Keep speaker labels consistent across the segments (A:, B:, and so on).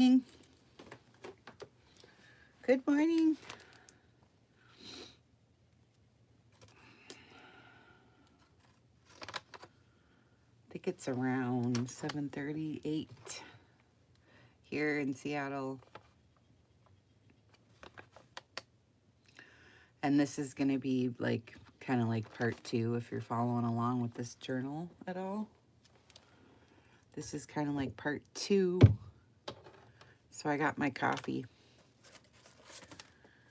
A: Good morning. I think it's around 7:38 here in Seattle. And this is going to be like kind of like part 2 if you're following along with this journal at all. This is kind of like part 2. So I got my coffee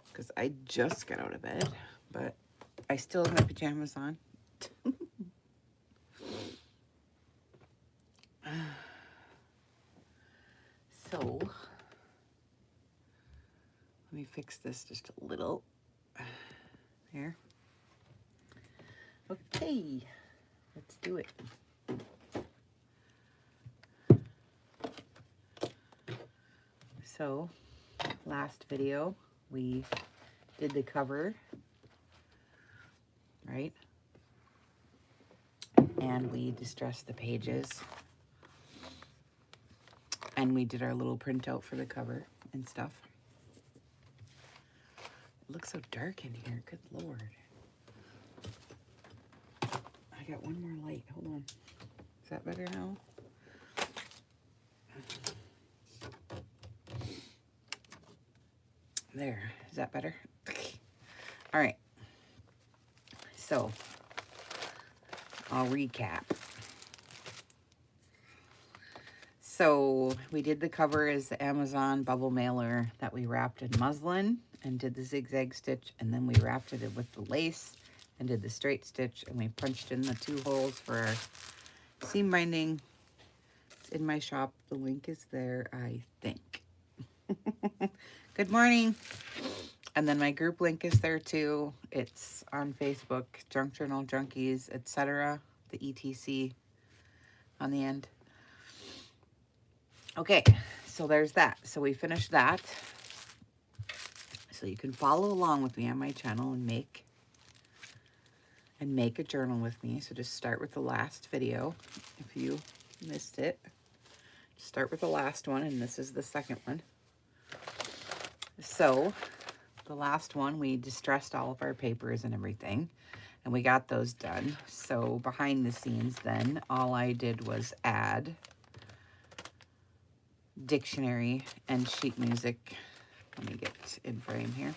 A: because I just got out of bed, but I still have my pajamas on. So let me fix this just a little. There. Okay, let's do it. So, last video, we did the cover, right? And we distressed the pages. And we did our little printout for the cover and stuff. It looks so dark in here, good Lord. I got one more light, hold on. Is that better now? There, is that better? All right, so I'll recap. So we did the cover as the Amazon bubble mailer that we wrapped in muslin and did the zigzag stitch, and then we wrapped it with the lace and did the straight stitch, and we punched in the 2 holes for our seam binding. It's in my shop. The link is there, I think. Good morning. And then my group link is there too. It's on Facebook, Junk Journal Junkies, etc. The ETC on the end. Okay, so there's that. So we finished that. So you can follow along with me on my channel and make a journal with me. So just start with the last video. If you missed it, start with the last one, and this is the second one. So the last one, we distressed all of our papers and everything, and we got those done. So behind the scenes then, all I did was add dictionary and sheet music. Let me get in frame here.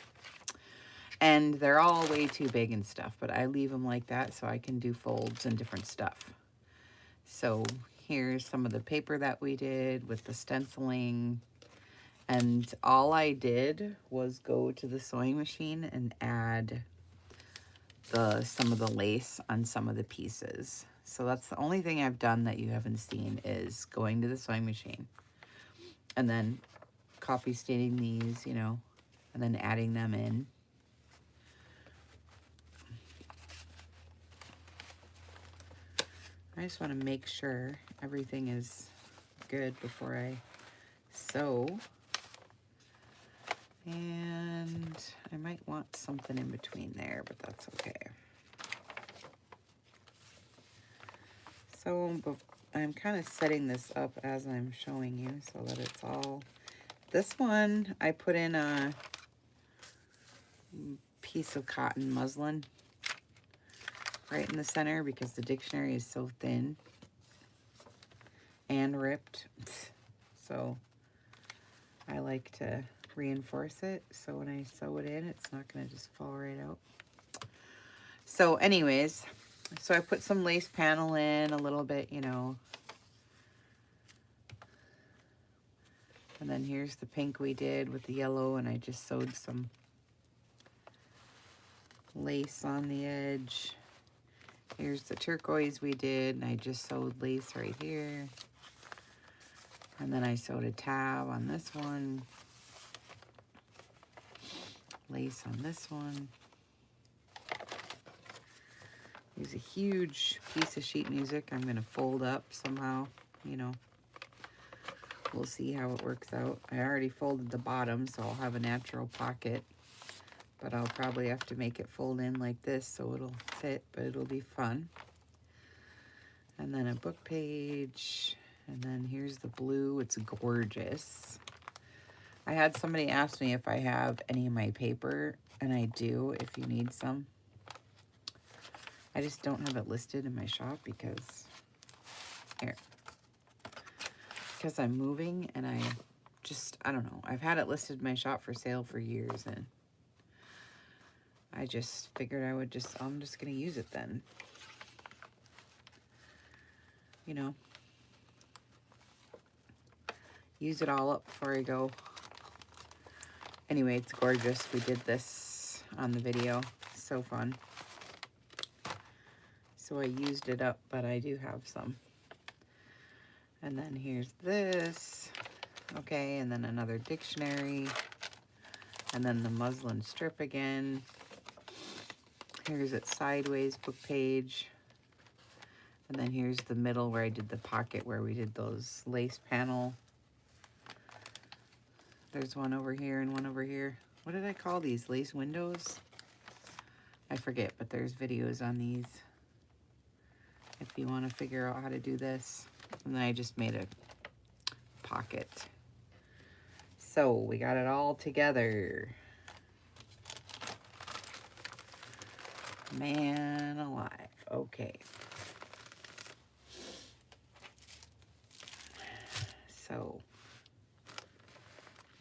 A: And they're all way too big and stuff, but I leave them like that so I can do folds and different stuff. So here's some of the paper that we did with the stenciling. And all I did was go to the sewing machine and add some of the lace on some of the pieces. So that's the only thing I've done that you haven't seen, is going to the sewing machine and then copy staining these, you know, and then adding them in. I just want to make sure everything is good before I sew. And I might want something in between there, but that's okay. So I'm kind of setting this up as I'm showing you so that it's all... This one, I put in a piece of cotton muslin right in the center because the dictionary is so thin and ripped. So I like to reinforce it so when I sew it in, it's not going to just fall right out. So anyways, so I put some lace panel in a little bit, you know. And then here's the pink we did with the yellow, and I just sewed some lace on the edge. Here's the turquoise we did, and I just sewed lace right here. And then I sewed a tab on this one. Lace on this one. There's a huge piece of sheet music I'm going to fold up somehow, you know. We'll see how it works out. I already folded the bottom, so I'll have a natural pocket. But I'll probably have to make it fold in like this so it'll fit, but it'll be fun. And then a book page. And then here's the blue. It's gorgeous. I had somebody ask me if I have any of my paper, and I do if you need some. I just don't have it listed in my shop because, here, because I'm moving and I don't know. I've had it listed in my shop for sale for years, and I just figured I'm just going to use it then. You know, use it all up before I go. Anyway, it's gorgeous. We did this on the video. So fun. So I used it up, but I do have some. And then here's this. Okay, and then another dictionary. And then the muslin strip again. Here's it sideways book page. And then here's the middle where I did the pocket where we did those lace panel. There's one over here and one over here. What did I call these? Lace windows? I forget, but there's videos on these if you want to figure out how to do this. And then I just made a pocket. So we got it all together. Man alive. Okay. So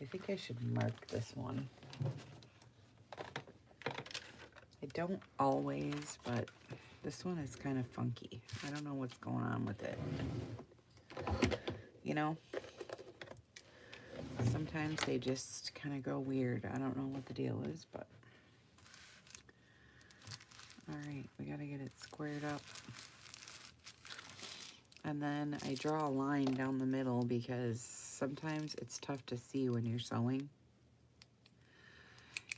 A: I think I should mark this one. I don't always, but this one is kind of funky. I don't know what's going on with it. You know? Sometimes they just kind of go weird. I don't know what the deal is, but... Alright, we gotta get it squared up. And then I draw a line down the middle because sometimes it's tough to see when you're sewing.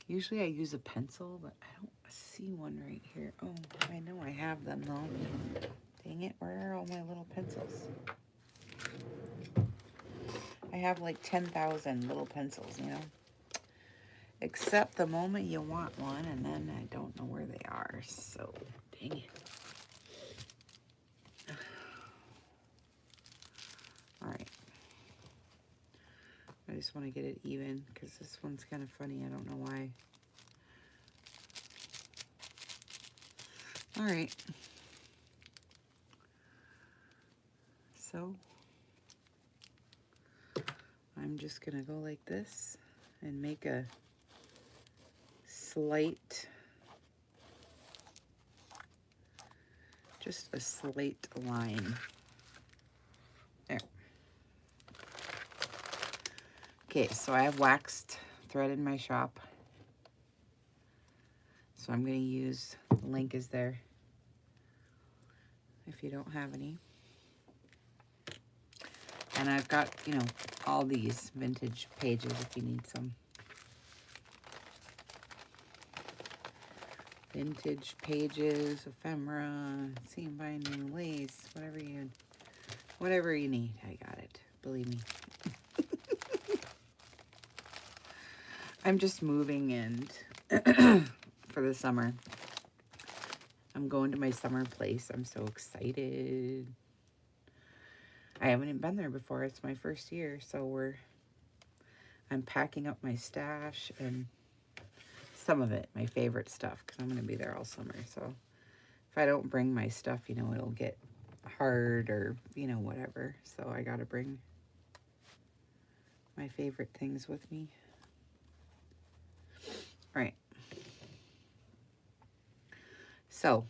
A: Usually I use a pencil, but I don't see one right here. Oh, I know I have them though. Dang it, where are all my little pencils? I have like 10,000 little pencils, you know? Except the moment you want one, and then I don't know where they are, so dang it. Alright. I just want to get it even, because this one's kind of funny. I don't know why. Alright. So, I'm just going to go like this and make a slight, just a slight line. There. Okay, so I have waxed thread in my shop. So I'm going to use, the link is there if you don't have any. And I've got, you know, all these vintage pages if you need some. Vintage pages, ephemera, seam binding, lace, whatever you need. I got it. Believe me. I'm just moving and for the summer. I'm going to my summer place. I'm so excited. I haven't even been there before. It's my first year, so I'm packing up my stash and some of it, my favorite stuff, because I'm going to be there all summer. So if I don't bring my stuff, you know, it'll get hard or, you know, whatever. So I got to bring my favorite things with me. All right. So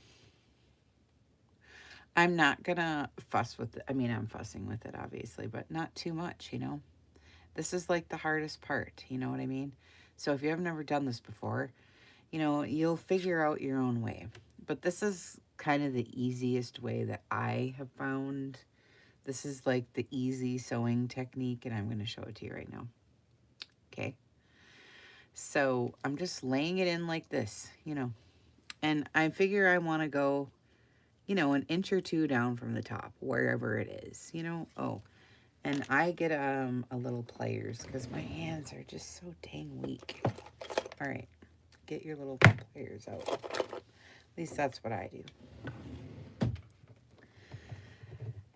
A: I'm not going to fuss with it. I mean, I'm fussing with it, obviously, but not too much, you know. This is like the hardest part, you know what I mean? So if you have never done this before, you know, you'll figure out your own way. But this is kind of the easiest way that I have found. This is like the easy sewing technique, and I'm going to show it to you right now. Okay? So I'm just laying it in like this, you know. And I figure I want to go, you know, an inch or two down from the top, wherever it is, you know. Oh, and I get a little pliers because my hands are just so dang weak. All right, get your little pliers out. At least that's what I do.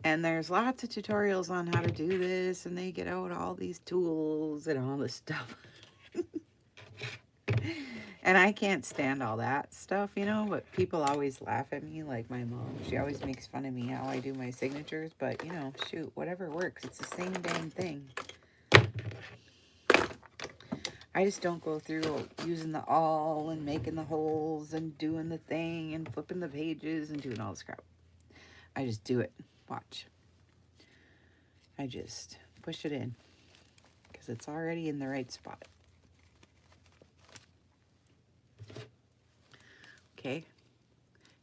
A: And there's lots of tutorials on how to do this, and they get out all these tools and all this stuff. And I can't stand all that stuff, you know, but people always laugh at me, like my mom. She always makes fun of me how I do my signatures, but, you know, shoot, whatever works. It's the same dang thing. I just don't go through using the awl and making the holes and doing the thing and flipping the pages and doing all this crap. I just do it. Watch. I just push it in because it's already in the right spot. Okay.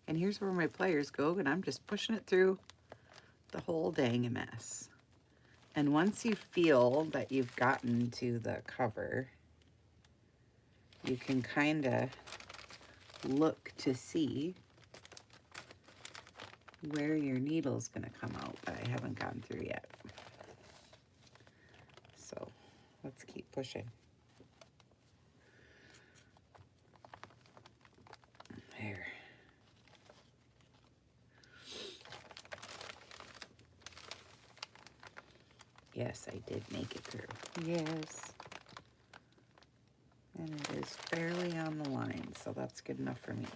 A: And here's where my pliers go, and I'm just pushing it through the whole dang mess. And once you feel that you've gotten to the cover, you can kind of look to see where your needle's going to come out, but I haven't gotten through yet. So let's keep pushing. There. Yes, I did make it through. Yes. And it is fairly on the line, so that's good enough for me.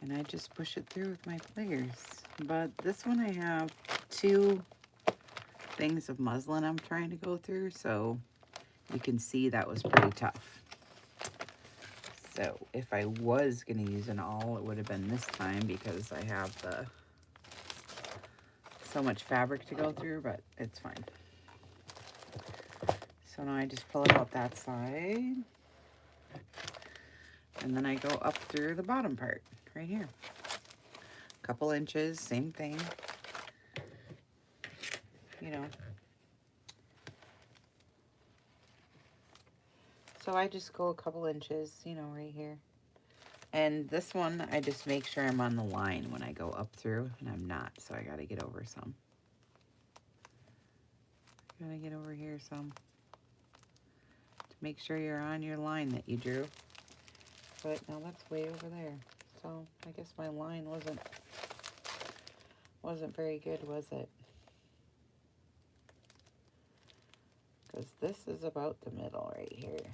A: And I just push it through with my pliers. But this one I have 2 things of muslin I'm trying to go through, so you can see that was pretty tough. So if I was going to use an awl, it would have been this time because I have so much fabric to go through, but it's fine. So now I just pull it out that side, and then I go up through the bottom part right here. A couple inches, same thing, you know. So I just go a couple inches, you know, right here. And this one, I just make sure I'm on the line when I go up through, and I'm not, so I gotta get over some. Gotta get over here some. To make sure you're on your line that you drew. But now that's way over there. So I guess my line wasn't very good, was it? Because this is about the middle right here.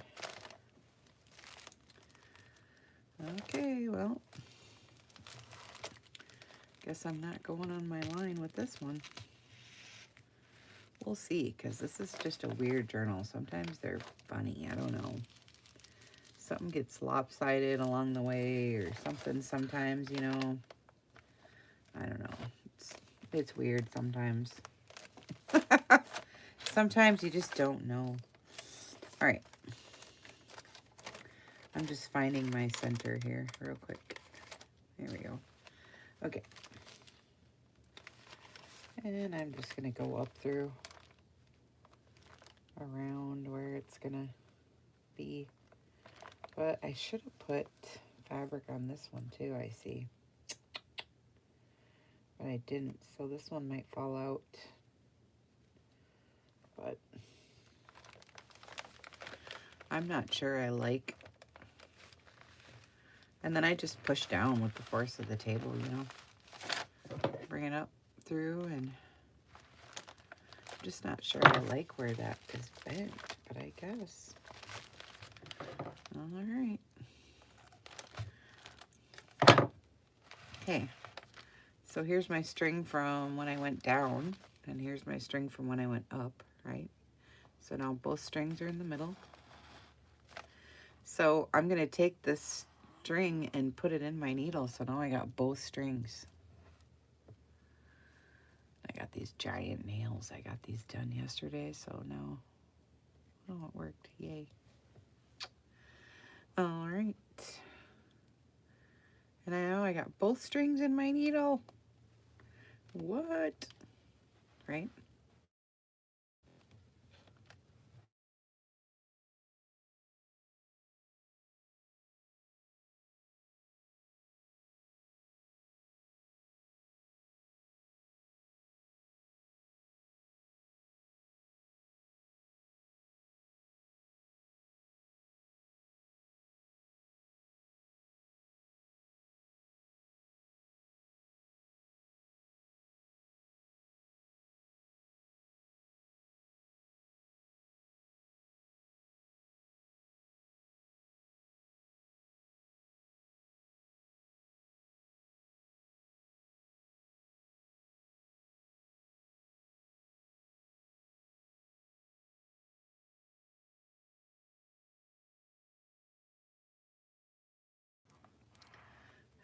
A: Okay, well, guess I'm not going on my line with this one. We'll see, because this is just a weird journal. Sometimes they're funny, I don't know. Something gets lopsided along the way or something sometimes, you know. I don't know. It's weird sometimes. Sometimes you just don't know. All right. I'm just finding my center here real quick. There we go. Okay. And I'm just going to go up through around where it's going to be. But I should have put fabric on this one too, I see. But I didn't, so this one might fall out. But I'm not sure I like. And then I just push down with the force of the table, you know. Bring it up through, and I'm just not sure I like where that is bent, but I guess. All right. Okay. So here's my string from when I went down, and here's my string from when I went up, right? So now both strings are in the middle. So I'm going to take this string and put it in my needle. So now I got both strings. I got these giant nails. I got these done yesterday, so now, oh, it worked. Yay. All right. And now I got both strings in my needle. What? Right?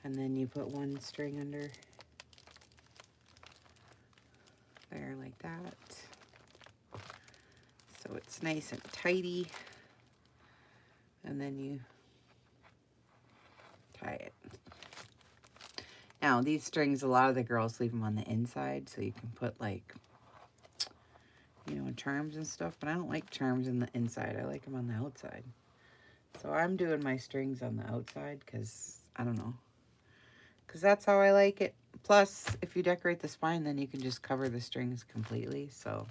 A: And then you put one string under there like that. So it's nice and tidy. And then you tie it. Now these strings, a lot of the girls leave them on the inside so you can put like, you know, charms and stuff, but I don't like charms in the inside. I like them on the outside. So I'm doing my strings on the outside because, I don't know, because that's how I like it. Plus, if you decorate the spine, then you can just cover the strings completely. So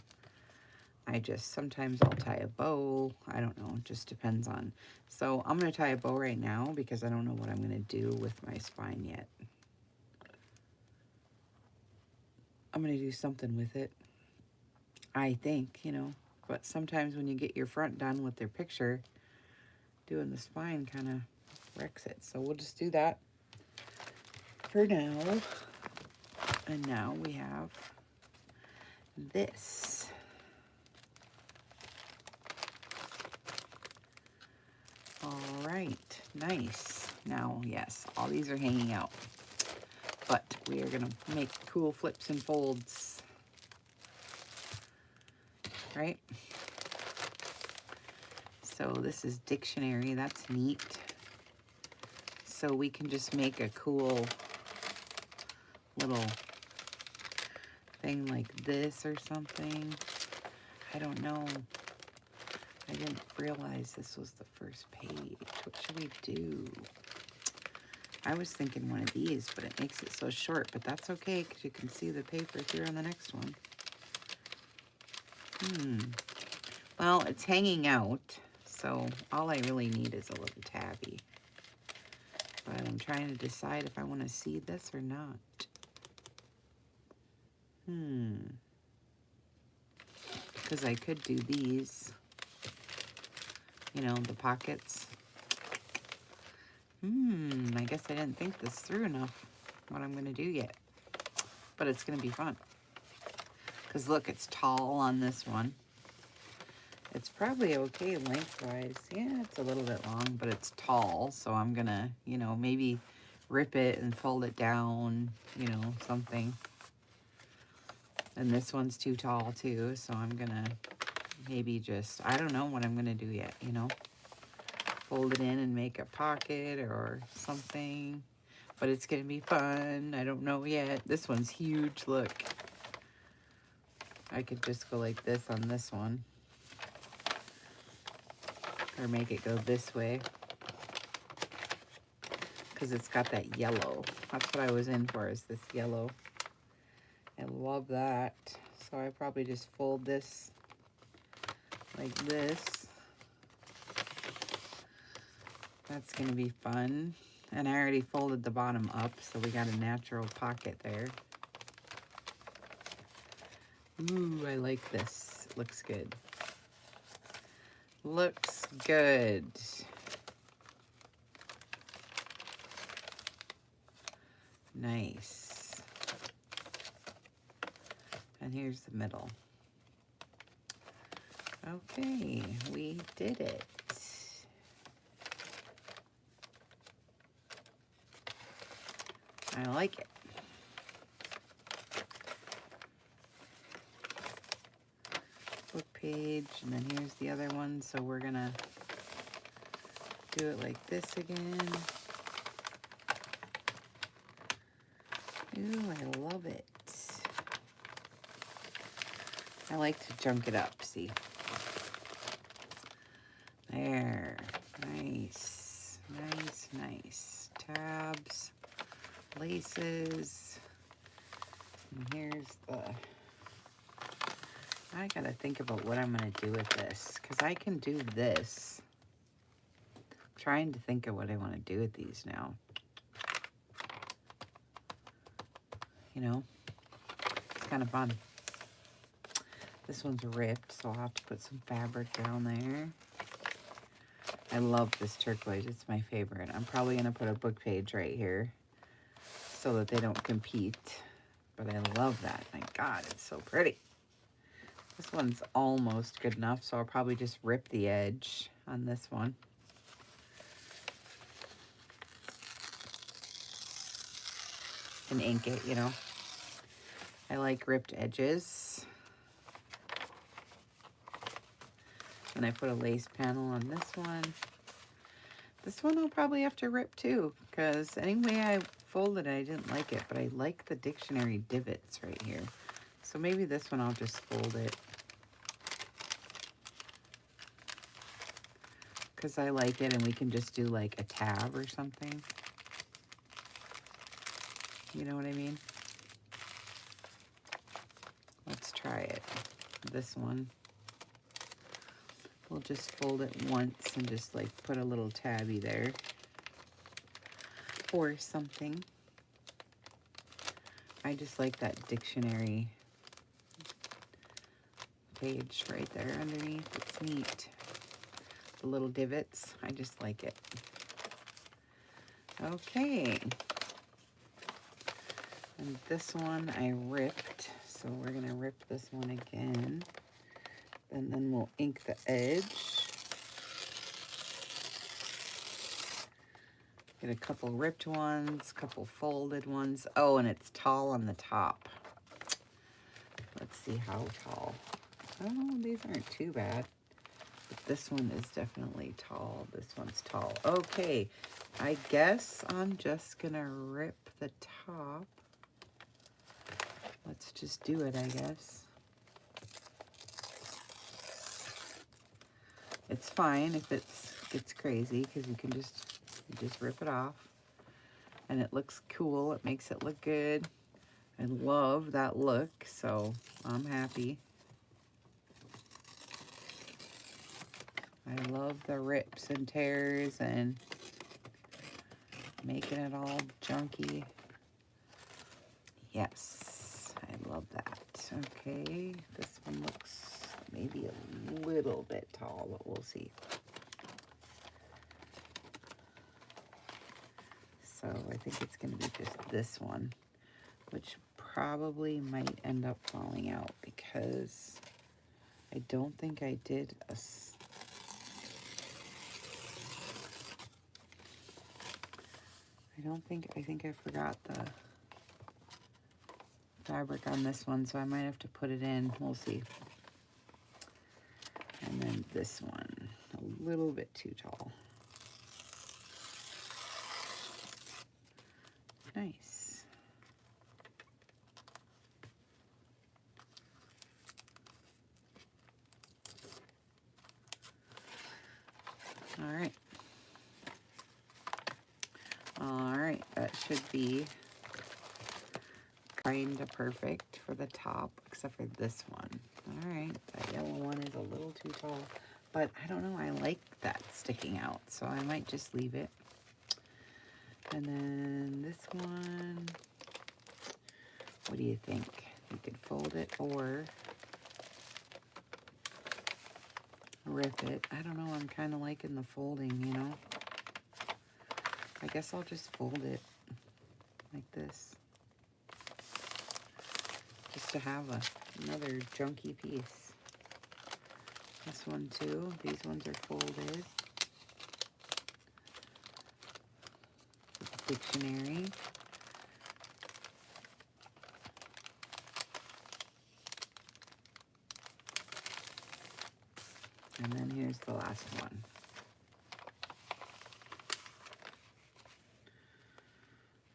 A: sometimes I'll tie a bow. I don't know, it just depends on. So I'm going to tie a bow right now because I don't know what I'm going to do with my spine yet. I'm going to do something with it, I think, you know. But sometimes when you get your front done with their picture, doing the spine kind of wrecks it. So we'll just do that for now. And now we have this. All right, nice. Now, yes, all these are hanging out, but we are gonna make cool flips and folds, right? So this is dictionary, that's neat. So we can just make a cool little thing like this or something. I don't know. I didn't realize this was the first page. What should we do? I was thinking one of these, but it makes it so short, but that's okay because you can see the paper through on the next one. Well, it's hanging out, so all I really need is a little tabby. But I'm trying to decide if I want to see this or not. Because I could do these. You know, the pockets. I guess I didn't think this through enough, what I'm going to do yet. But it's going to be fun. Because look, it's tall on this one. It's probably okay lengthwise. Yeah, it's a little bit long, but it's tall. So I'm going to, you know, maybe rip it and fold it down, you know, something. And this one's too tall too. So I'm going to maybe just, I don't know what I'm going to do yet, you know. Fold it in and make a pocket or something. But it's going to be fun. I don't know yet. This one's huge. Look. I could just go like this on this one. Or make it go this way. Because it's got that yellow. That's what I was in for, is this yellow. I love that. So I probably just fold this like this. That's going to be fun. And I already folded the bottom up, so we got a natural pocket there. Ooh, I like this. It looks good. Looks good. Nice. And here's the middle. Okay, we did it. I like it. Book page, and then here's the other one. So we're gonna do it like this again. Ooh, I love it. I like to chunk it up, see? There. Nice. Nice, nice. Tabs. Laces. And here's the... I gotta think about what I'm gonna do with this, because I can do this. I'm trying to think of what I want to do with these now. You know, it's kind of fun. This one's ripped, so I'll have to put some fabric down there. I love this turquoise. It's my favorite. I'm probably gonna put a book page right here so that they don't compete. But I love that. My God, it's so pretty. This one's almost good enough, so I'll probably just rip the edge on this one. and ink it, you know. I like ripped edges. And I put a lace panel on this one. This one I'll probably have to rip too, because anyway I folded it, I didn't like it, but I like the dictionary divots right here. So maybe this one I'll just fold it, because I like it, and we can just do like a tab or something. You know what I mean? Let's try it. This one. We'll just fold it once and just like put a little tabby there or something. I just like that dictionary page right there underneath. It's neat. The little divots. I just like it. Okay. And this one I ripped. So we're going to rip this one again. And then we'll ink the edge. Get a couple ripped ones, couple folded ones. Oh, and it's tall on the top. Let's see how tall. Oh, these aren't too bad. But this one is definitely tall. This one's tall. Okay, I guess I'm just gonna rip the top. Let's just do it, I guess. It's fine if it's crazy, because you can just rip it off. And it looks cool. It makes it look good. I love that look, so I'm happy. I love the rips and tears and making it all junky. Yes, I love that. Okay, this one looks maybe a little bit tall, but we'll see. So I think it's going to be just this one, which probably might end up falling out because I don't think I did a... I think I forgot the fabric on this one, so I might have to put it in. We'll see. And then this one, a little bit too tall. Nice. All right. All right, that should be kind of perfect for the top, except for this one. All right, that yellow one is a little too tall, but I don't know, I like that sticking out, so I might just leave it. And then this one, what do you think? You could fold it or rip it. I don't know, I'm kind of liking the folding, you know? I guess I'll just fold it like this. Just to have another junky piece. This one too. These ones are folded. Dictionary. And then here's the last one.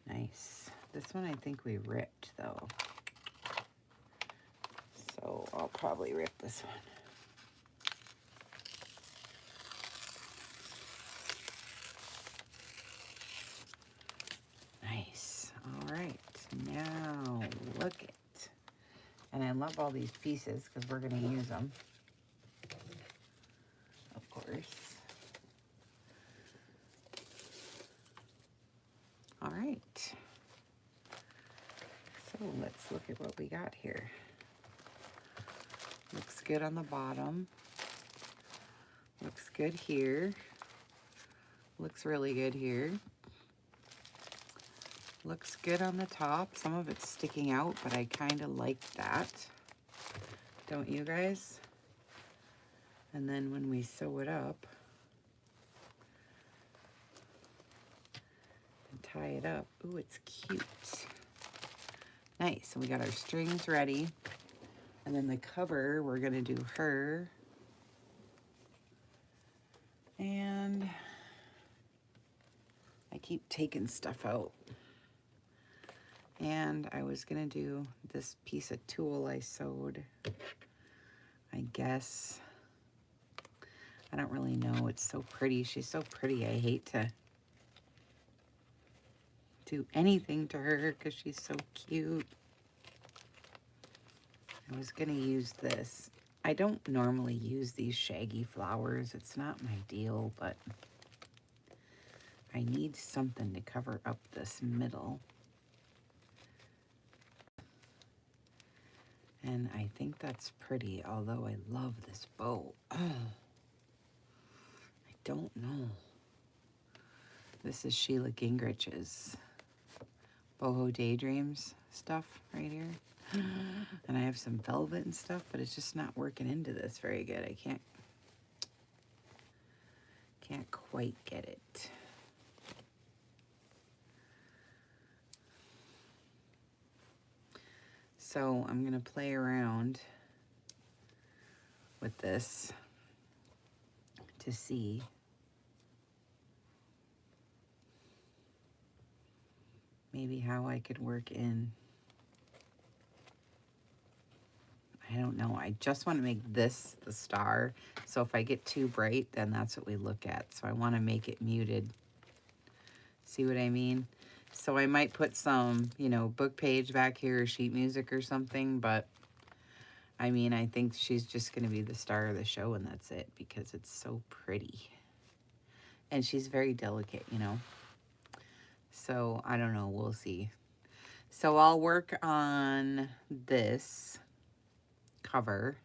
A: Nice. This one I think we ripped though. So I'll probably rip this one. Nice. All right. Now look it. And I love all these pieces because we're going to use them. Of course. All right. So let's look at what we got here. Looks good on the bottom. Looks good here. Looks really good here. Looks good on the top. Some of it's sticking out, but I kind of like that. Don't you guys? And then when we sew it up and tie it up, ooh, it's cute. Nice. So we got our strings ready. And then the cover, we're going to do her. And I keep taking stuff out. And I was going to do this piece of tulle I sewed. I guess. I don't really know. It's so pretty. She's so pretty. I hate to do anything to her because she's so cute. I was going to use this. I don't normally use these shaggy flowers. It's not my deal, but I need something to cover up this middle. And I think that's pretty, although I love this bow. Oh, I don't know. This is Sheila Gingrich's Boho Daydreams stuff right here. And I have some velvet and stuff, but it's just not working into this very good. I can't quite get it. So I'm going to play around with this to see maybe how I could work in. I don't know. I just want to make this the star. So if I get too bright, then that's what we look at. So I want to make it muted. See what I mean? So I might put some, you know, book page back here or sheet music or something, but I mean, I think she's just going to be the star of the show and that's it because it's so pretty. And she's very delicate, you know. So I don't know. We'll see. So I'll work on this cover,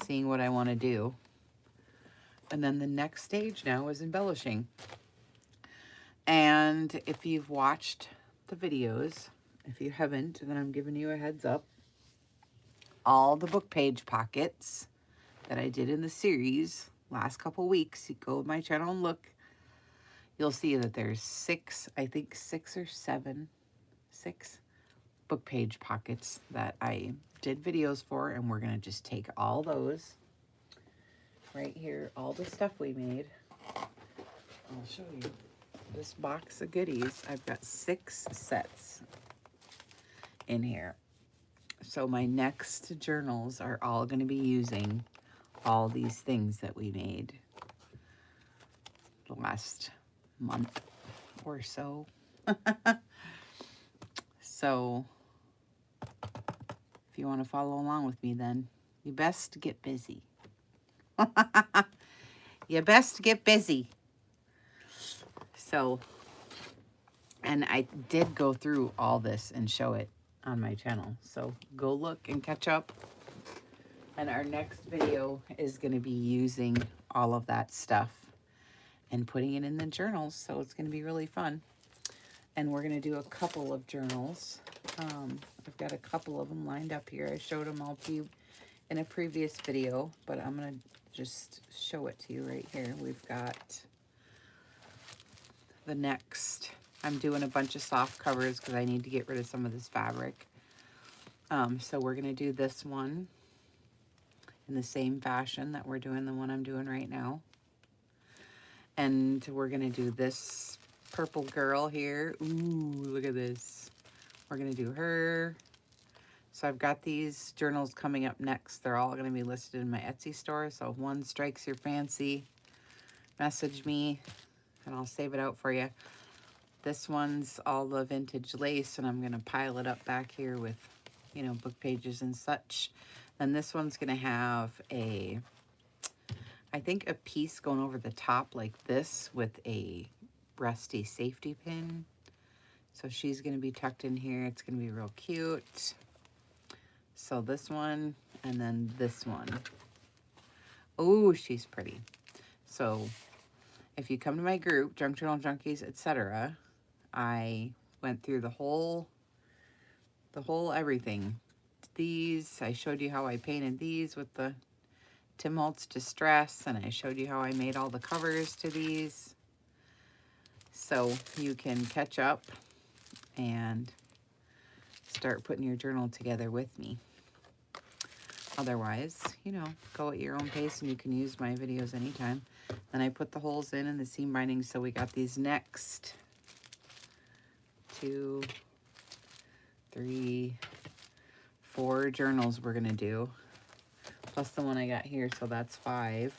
A: seeing what I want to do. And then the next stage now is embellishing. And if you've watched the videos, if you haven't, then I'm giving you a heads up. All the book page pockets that I did in the series last couple weeks, you go to my channel and look, you'll see that there's six or seven book page pockets that I did videos for, and we're gonna just take all those right here, all the stuff we made. I'll show you this box of goodies. I've got 6 sets in here. So my next journals are all going to be using all these things that we made the last month or so. So if you want to follow along with me, then you best get busy. You best get busy. So, and I did go through all this and show it on my channel. So go look and catch up. And our next video is going to be using all of that stuff and putting it in the journals. So it's going to be really fun. And we're going to do a couple of journals. I've got a couple of them lined up here. I showed them all to you in a previous video, but I'm going to just show it to you right here. We've got the next. I'm doing a bunch of soft covers because I need to get rid of some of this fabric. So we're going to do this one in the same fashion that we're doing the one I'm doing right now. And we're going to do this purple girl here. Ooh, look at this. We're going to do her. So I've got these journals coming up next. They're all going to be listed in my Etsy store. So if one strikes your fancy, message me and I'll save it out for you. This one's all the vintage lace, and I'm going to pile it up back here with, you know, book pages and such. And this one's going to have a, I think, a piece going over the top like this with a rusty safety pin. So she's going to be tucked in here. It's going to be real cute. So this one, and then this one. Oh, she's pretty. So if you come to my group, Junk Journal Junkies, etc., I went through the whole everything. These, I showed you how I painted these with the Tim Holtz Distress, and I showed you how I made all the covers to these. So you can catch up and start putting your journal together with me. Otherwise, you know, go at your own pace and you can use my videos anytime. Then I put the holes in and the seam bindings. So we got these next 2, 3, 4 journals we're going to do. Plus the one I got here, so that's 5.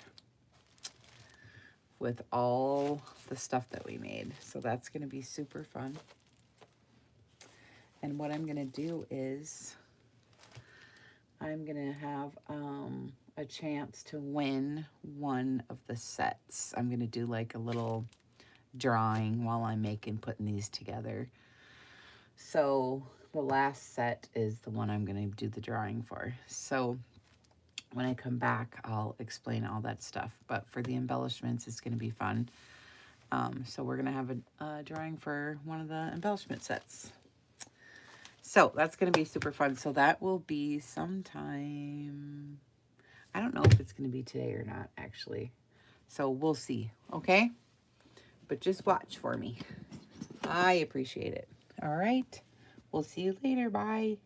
A: With all the stuff that we made. So that's going to be super fun. And what I'm going to do is I'm going to have a chance to win one of the sets. I'm going to do like a little drawing while I'm putting these together. So the last set is the one I'm going to do the drawing for. So when I come back, I'll explain all that stuff. But for the embellishments, it's going to be fun. So we're going to have a drawing for one of the embellishment sets. So that's going to be super fun. So that will be sometime, I don't know if it's going to be today or not, actually. So we'll see, okay? But just watch for me. I appreciate it. All right. We'll see you later. Bye.